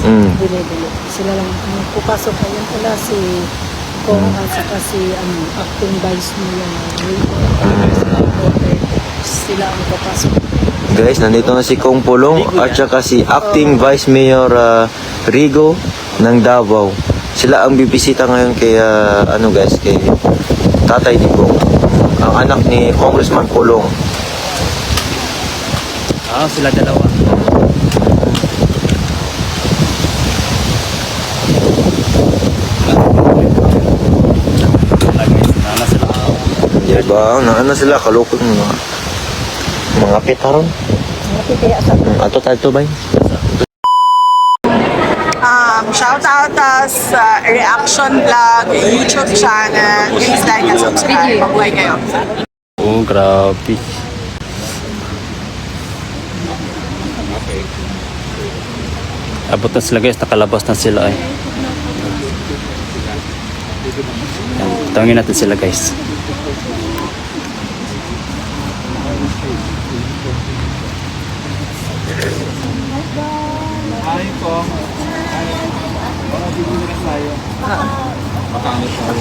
Dili-dili. Sila lang ang pupasok ngayon pala si Kong at saka si acting vice mayor. Sila ang papasok. Guys, nandito na si Kong Pulong at saka si acting vice mayor Rigo ng Davao. Sila ang bibisita ngayon kay guys, kay tatay ni Kong, ang anak ni Congressman Pulong. Sila dalawa. Diba? Naana sila, kalukot mga pitaron. Ato tayo ba? Shout out sa Reaction Vlog, YouTube channel. Please like and subscribe. Mabuhay kayo. Oh, grabe. Abot na sila guys, nakalabas na sila eh. Yan, tawagin natin sila guys. Hi po.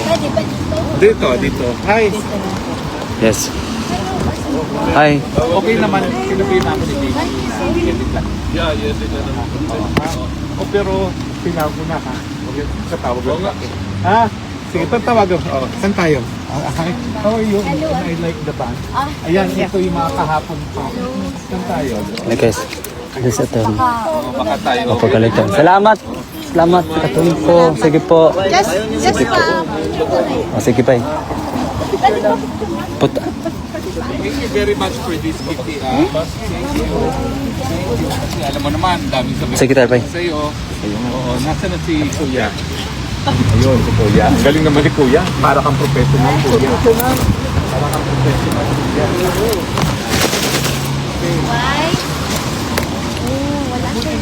Pwede ba dito? Dito. Hi. Yes. Hi. Okay naman, sinabihin namin ni David lang. Yeah, yes, ito naman. Pero, tinago na ha. Sa tawag lang. Ha? Sige, tawagan. Saan tayo? Hi. How are you? I like the band. Ayan, ito yung mga kahapon pa. Saan tayo? Hey guys. Guys, ito. Baka tayo. Mapagalitan. Salamat. Salamat. Katulong po. Sige po. Just pa. Sige pa eh. Puta. Thank you very much for this gift. Thank you. Kasi alam mo naman, daming sabi Sige tayo pa eh. sa'yo. Oo, nasa na si Kuya? Ayun, si Kuya. Ang galing naman ni Kuya. Para kang professional, Kuya. Para kang professional, Kuya. Why? Wala siya.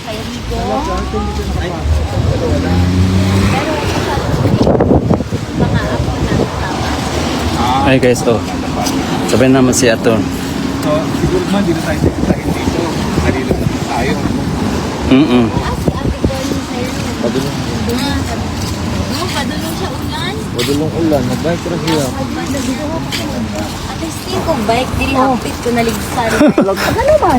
Kaya dito. Mga ako na tama. Ay guys, sabihin naman si Aton. So, siguro man, dito tayo sasakit dito. Nalilog na tayo. Si Ate Connie sa'yo. Padulong. Padulong siya ulan. Padulong ulan, nag-bike ra siya. Ate Steve kong bike, dili hapit ko naligsan. Ano naman?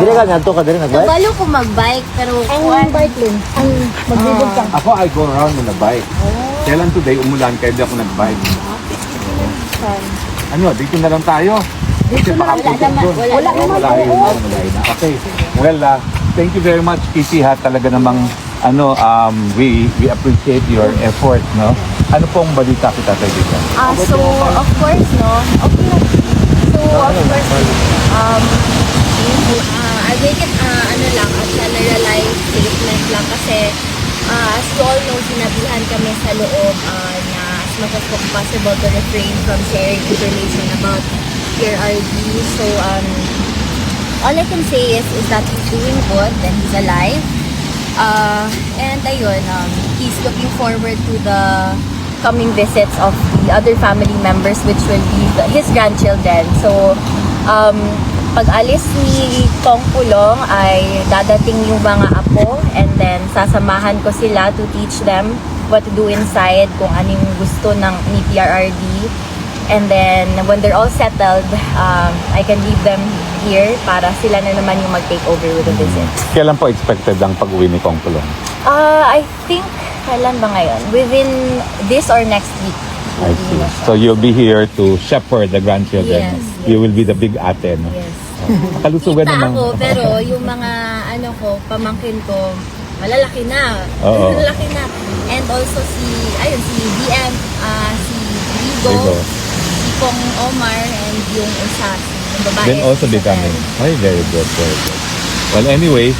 Dire ka ngadto ka dire nag-bike? Kabalo ko mag-bike, pero ang bike din. Ang magbibig ka. Ako, I go around on a bike. Kailan today, umulan, kaya di ako nag-bike. Ano, dito na lang tayo. Kasi baka putok doon. Wala naman. Wala na. Okay. Well, thank you very much, Kiki, ha. Talaga namang, we appreciate your effort, no? Ano pong balita kita tayo dito? So, of course, no? Okay na. So, of course, I make it, a generalized statement lang kasi, as you all know, sinabihan kami sa loob na as much as possible to refrain from sharing information about PRRD. So, all I can say is that he's doing good and he's alive. And ayun, he's looking forward to the coming visits of the other family members, which will be his grandchildren. So, pag alis ni Kong Pulong ay dadating yung mga apo, and then sasamahan ko sila to teach them what to do inside, kung anong gusto ni PRRD. And then when they're all settled, I can leave them here para sila na naman yung mag-take over with the visits. Kailan po expected ang pag-uwi ni Kong Pulong? I think, kailan ba ngayon? Within this or next week. I see. So you'll be here to shepherd the grandchildren. Yes. You will be the big ate, no? Yes. Kalusugan Kita naman. ako, pero yung mga pamangkin ko, malalaki na. Oo. Malalaki na. And also si DM, si Rigo, Rigo. si Kong Omar, and yung isa, yung babae. Then also si becoming. Isabel. Ay, very good, very good. Well, anyway,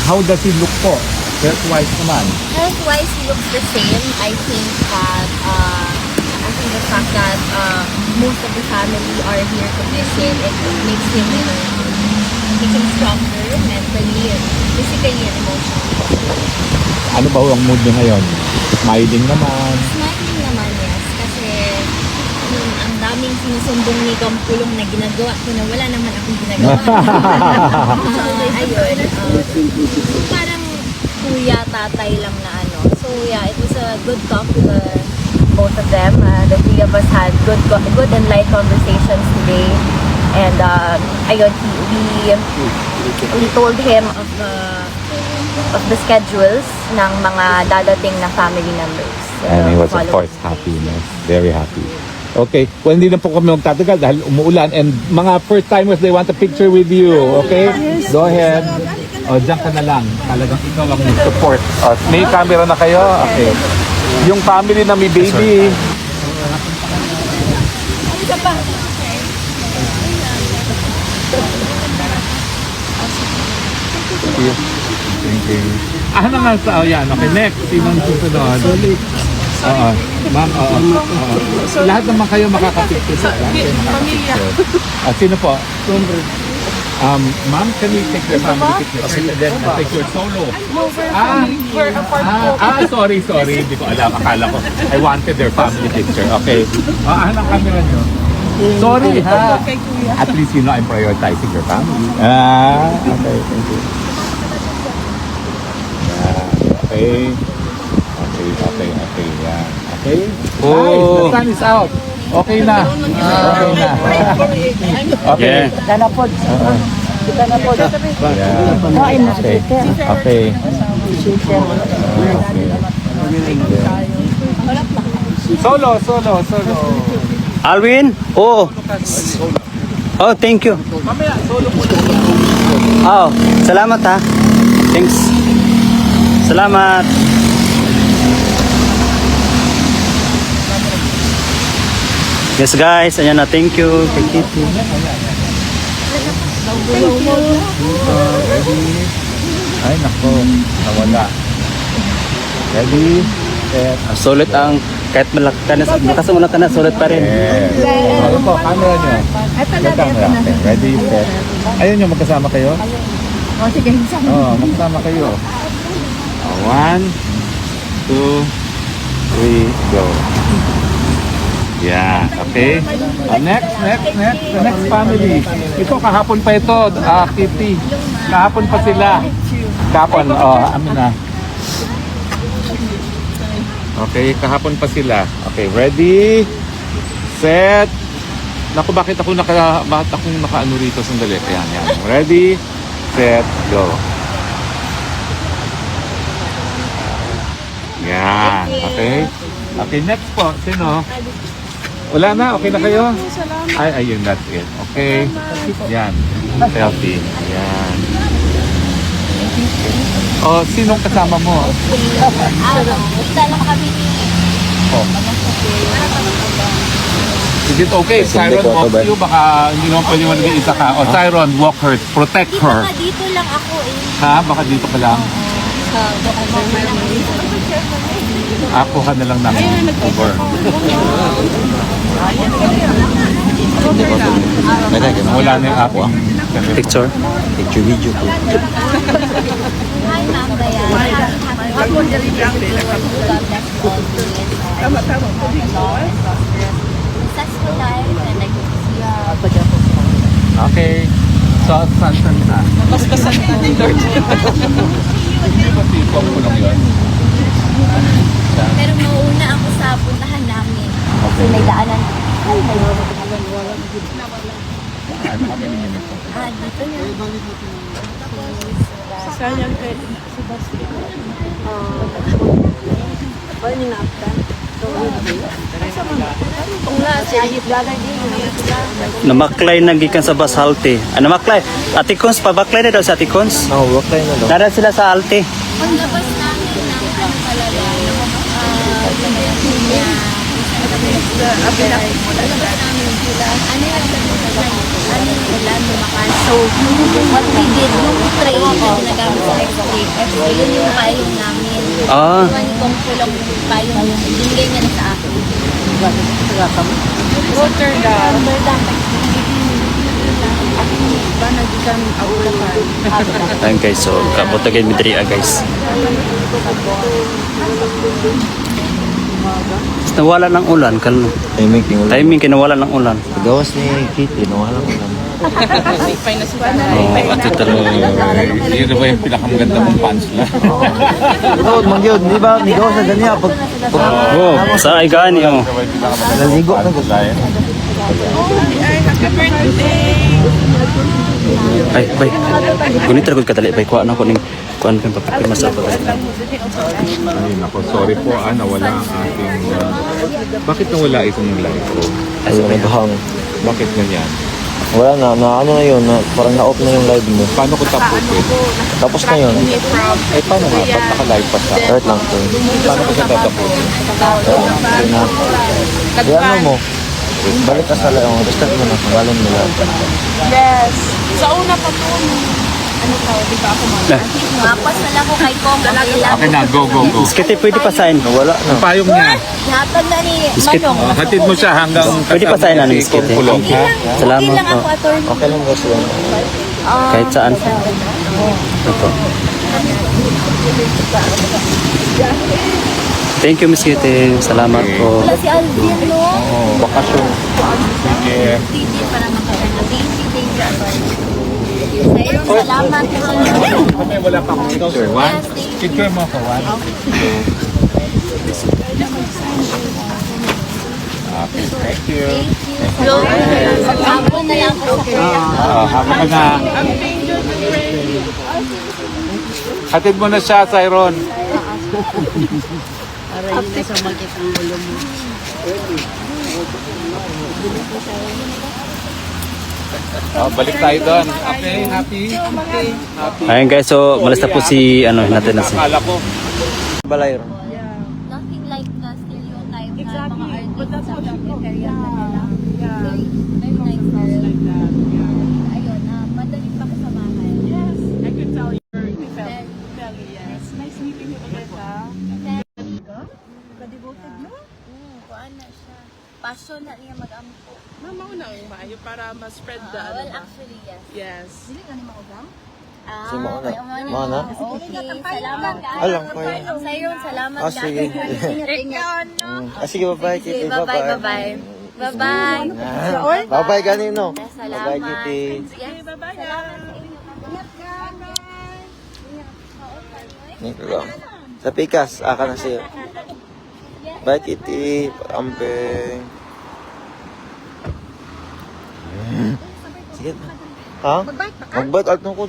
how does he look po? Health-wise naman. Health-wise, he looks the same. I think the fact that most of the family are here to visit, it makes him, makes him stronger mentally, and physically, and emotionally. Ano ba ang mood niya ngayon? Smiling naman. Smiling naman, yes. Kasi, ang daming sinusumbong ni Kampulong na ginagawa ko na wala naman akong ginagawa. So, ayun. Parang kuya, tatay lang na ano. So, yeah, it was a good talk to both of them. The three of us had good and light conversations today. And, ayun, we told him of the schedules ng mga dadating na family members. And he was of course happy, no? Very happy. Okay, well hindi na po kami magtatagal dahil umuulan and mga first timers they want a picture with you, okay? Go ahead. O, dyan ka na lang. Talagang ikaw ang support. O, may camera na kayo? Okay. Yung family na may baby. Thank you. Ano nga sa yan? Okay, next. Sinong susunod? Oo. Ma'am, oo. Lahat naman kayo makakapicture sa pamilya. Sino po? Ma'am, can we take your family picture? Take your solo. Sorry. Hindi ko alam. Akala ko. I wanted their family picture. Okay. Ang camera nyo? Sorry ha. At least you know I'm prioritizing your family. Okay. Thank you. Okay. Yan. Okay. Nice. The sun is out. Okay na. Okay. Yeah. Kita na po. Yeah. Okay. Solo. Alvin? Oh, thank you. Oh, salamat ha. Thanks. Salamat. Yes guys, ayan na, thank you. Thank you. Ay, nako. Nawala. Ready? Set. Sulit ang, kahit makasumulat ka na, sulit pa rin. Yes. Ano po, camera nyo? Camera. Okay. Ready? Set. Ayun yung magkasama kayo? Sige, magkasama kayo. 1, 2, 3, go. Yeah, okay. Next. The next family. Ito, kahapon pa ito, Kitty. Kahapon pa sila. Kahapon, amin na. Okay, kahapon pa sila. Okay, ready? Set. Naku, bakit akong naka-ano rito? Sandali. Ayan. Ready? Set, go. Yan, okay. Okay, next po. Sino? Wala na? Okay na kayo? Ayun, that's it. Okay. Yan. Selfie. Yan. Sinong kasama mo? Dala kami ni... Is it okay? Siron walks you? Baka hindi naman pwede mo nag-iisa ka. Siron, walk her. Protect her. Baka dito lang ako Ha? Baka dito ka lang. Ako ka na lang namin. Over. Wala na yung ako. Picture. Picture video po. Hi, Ma'am Diana. Successful life and I hope to see you. Okay. So, saan na? Paspasan na ni Lord. Hindi ba si Kongpulong yun? Pero mauuna ako sa puntahan namin. Kasi may daanan. Ay, may dito na. Sayang kay si Basti. Ba ni naptan? Namaklay na gikan sa bus halte. Namaklay. Atikons, pabaklay na daw sa Atikons. Wakay na daw. Nara sila sa halte. Paglabas namin ng ano talaga, So, what we did, yung tray na ginagamit sa X-ray, yun yung payong namin. Ah. Yung kong pulang payong yun, binigay niya na sa akin. Water gun. Ayan guys, so kapotagin mi diri guys. umaga. Tapos nawala ng ulan. Timing, tingul. Timing kinawala ng ulan. Gawas ni Kitty, nawala ko lang. Oh, ito talaga. Yun na ba yung pinakamaganda mong pants lang? Ito, mangyod, di ba? May gawas na ganyan. Pag Oh, sa ay gani oh. naligo na gusto. Ay, bay. Gunit ra gud kadali bay kuha na ko ning kuan pang papirma sa pag. Ay, nako, sorry po, nawala ang ating... bakit nawala itong live ko? Ayun, nabahang. Bakit ganyan? Wala na ano na yun, parang na-off na yung live mo. Paano ko tapusin? Tapos na yun. Eh, paano nga? Ba't naka-live pa siya? Right lang to. Paano ko siya tatapusin? Di ano mo, balik ka sa laong, restart mo na, pangalan mo lang. Yes. Sa una pa to, ano pa, di ba ako Mapas na lang ko kay Kong. Okay na, go. Skete pwede pa sign. Nawala na. Ang payong niya. Hatag na ni Skate. Manong. Hatid mo siya hanggang... Pwede pa sign ano si skete. Kong Pulong, ha? Salamat Okay lang po. ako, attorney. Okay lang guys yan. Kahit saan. Ito. Thank you, Miss Kitty. Salamat po. Wala si Alvin, no? Bakasyon. Sige. DJ pa naman ka na. Thank you, attorney. Sa'yo, salamat. Kami, wala pa akong picture. One? Picture mo ako, one. Okay, thank you. Hello. Hapon na lang po. Hama ka na. Hatid mo na siya, Tyron. Balik tayo doon. Okay, happy? Ayun guys, so malas na po si natin na si. Akala ko. Balay. Nothing like the stereotype na mga artists sa Cafeteria Manila. Very, very nice style. Ayun, madali pa ko sa bahay. Yes, I could tell you're Feli, yes. Nice meeting you ulit, ha? Ka-devoted, no? Kuan na siya. Passion na niya mag-ampo. Mamauna ang maayo para ma-spread the ano Well, ba? actually, yes. Yes. Si Mauna. Mauna? Okay, salamat ka. Alam ko yun. Sa'yo, salamat ka. Sige. Sige, bye-bye, Kitty. Sige, bye-bye, bye-bye. Bye-bye. Bye-bye, ganino. Salamat. Bye-bye, Kitty. Yes, salamat sa inyo. Nito lang. Sa pikas, aka na siya. Bye, Kitty. Ampeng. Sige. Ha? Mag-bite out na ko.